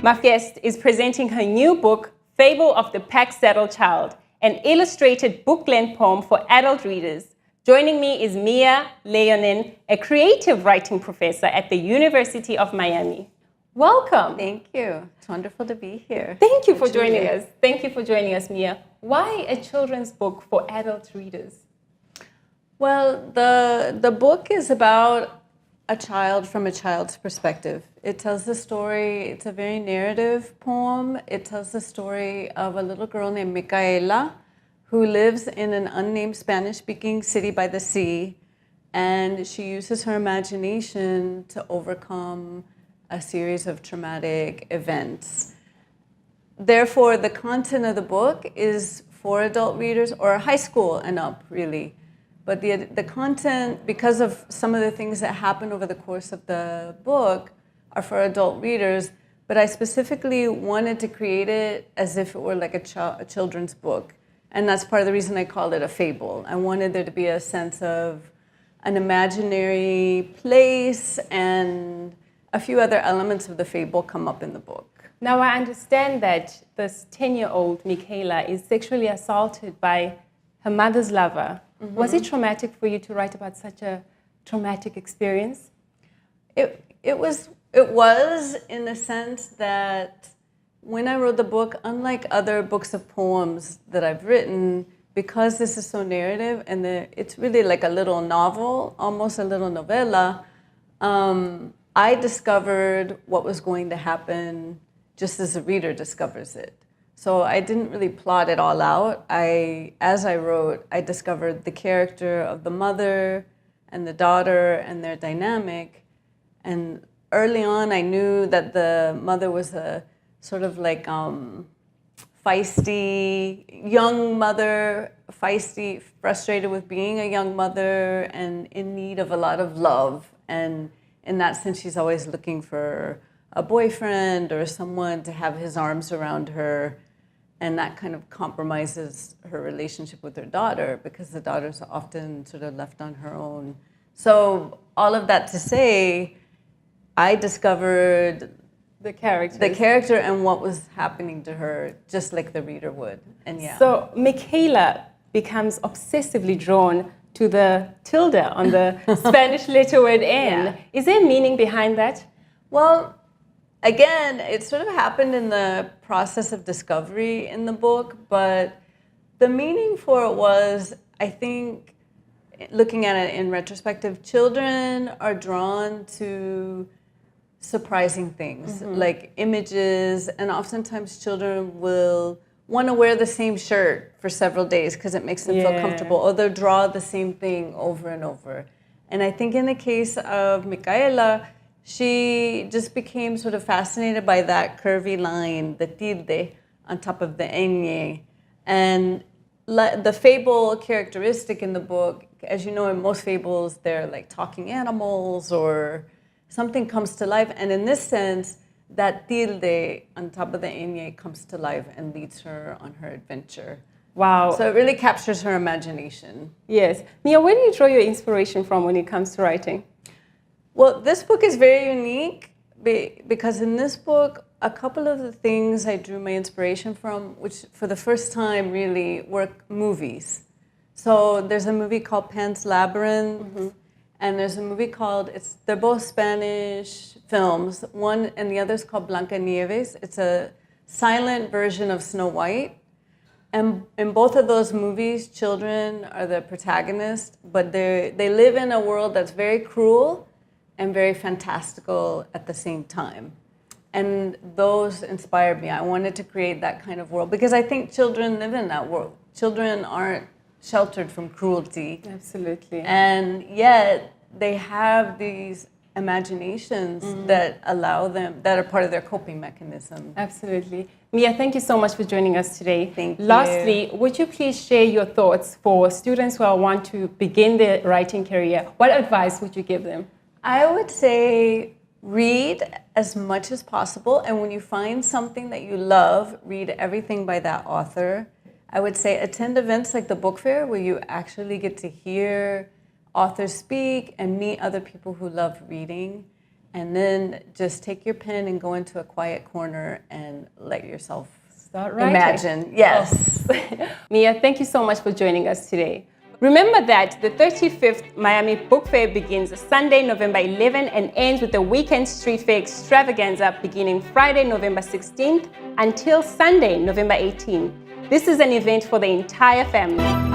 My guest is presenting her new book, Fable of the Pack-Saddled Child, an illustrated book-length poem for adult readers. Joining me is Mia Leonin, a creative writing professor at the University of Miami. Welcome. Thank you. It's wonderful to be here. Thank you for joining us. Thank you for joining us, Mia. Why a children's book for adult readers? Well, the book is about a child from a child's perspective. It tells the story, it's a very narrative poem. It tells the story of a little girl named Micaela who lives in an unnamed Spanish-speaking city by the sea, and she uses her imagination to overcome a series of traumatic events. Therefore, the content of the book is for adult readers, or high school and up, really. But the content, because of some of the things that happen over the course of the book, are for adult readers. But I specifically wanted to create it as if it were like a children's book. And that's part of the reason I called it a fable. I wanted there to be a sense of an imaginary place, and a few other elements of the fable come up in the book. Now, I understand that this 10-year-old Micaela is sexually assaulted by her mother's lover. Mm-hmm. Was it traumatic for you to write about such a traumatic experience? It was in the sense that when I wrote the book, unlike other books of poems that I've written, because this is so narrative and it's really like a little novel, almost a little novella, I discovered what was going to happen just as the reader discovers it. So I didn't really plot it all out. As I wrote, I discovered the character of the mother and the daughter and their dynamic. And early on, I knew that the mother was a sort of like feisty young mother, feisty, frustrated with being a young mother and in need of a lot of love. And in that sense, she's always looking for a boyfriend or someone to have his arms around her. And that kind of compromises her relationship with her daughter, because the daughter's often sort of left on her own. So all of that to say, I discovered the character and what was happening to her, just like the reader would. And yeah. So Micaela becomes obsessively drawn to the tilde on the Spanish letter word N. Yeah. Is there meaning behind that? Well, again, it sort of happened in the process of discovery in the book, but the meaning for it was, I think, looking at it in retrospective, children are drawn to surprising things, mm-hmm. like images, and oftentimes children will want to wear the same shirt for several days because it makes them feel comfortable, or they'll draw the same thing over and over. And I think in the case of Micaela, she just became sort of fascinated by that curvy line, the tilde, on top of the ñ. And the fable characteristic in the book, as you know, in most fables, they're like talking animals or something comes to life. And in this sense, that tilde on top of the ñ comes to life and leads her on her adventure. Wow. So it really captures her imagination. Yes. Mia, where do you draw your inspiration from when it comes to writing? Well, this book is very unique because in this book, a couple of the things I drew my inspiration from, which for the first time really were movies. So there's a movie called Pan's Labyrinth, mm-hmm. and there's a movie called, they're both Spanish films. One and the other is called Blancanieves. It's a silent version of Snow White. And in both of those movies, children are the protagonists, but they live in a world that's very cruel and very fantastical at the same time. And those inspired me. I wanted to create that kind of world because I think children live in that world. Children aren't sheltered from cruelty. Absolutely. And yet they have these imaginations mm-hmm. that allow them, that are part of their coping mechanism. Absolutely. Mia, thank you so much for joining us today. Thank you. Lastly, would you please share your thoughts for students who want to begin their writing career? What advice would you give them? I would say read as much as possible, and when you find something that you love, read everything by that author. I would say attend events like the book fair where you actually get to hear authors speak and meet other people who love reading. and then just take your pen and go into a quiet corner and let yourself Start writing. imagine. Yes. Oh. Mia, thank you so much for joining us today. Remember that the 35th Miami Book Fair begins Sunday, November 11 and ends with the Weekend Street Fair extravaganza beginning Friday, November 16th until Sunday, November 18th. This is an event for the entire family.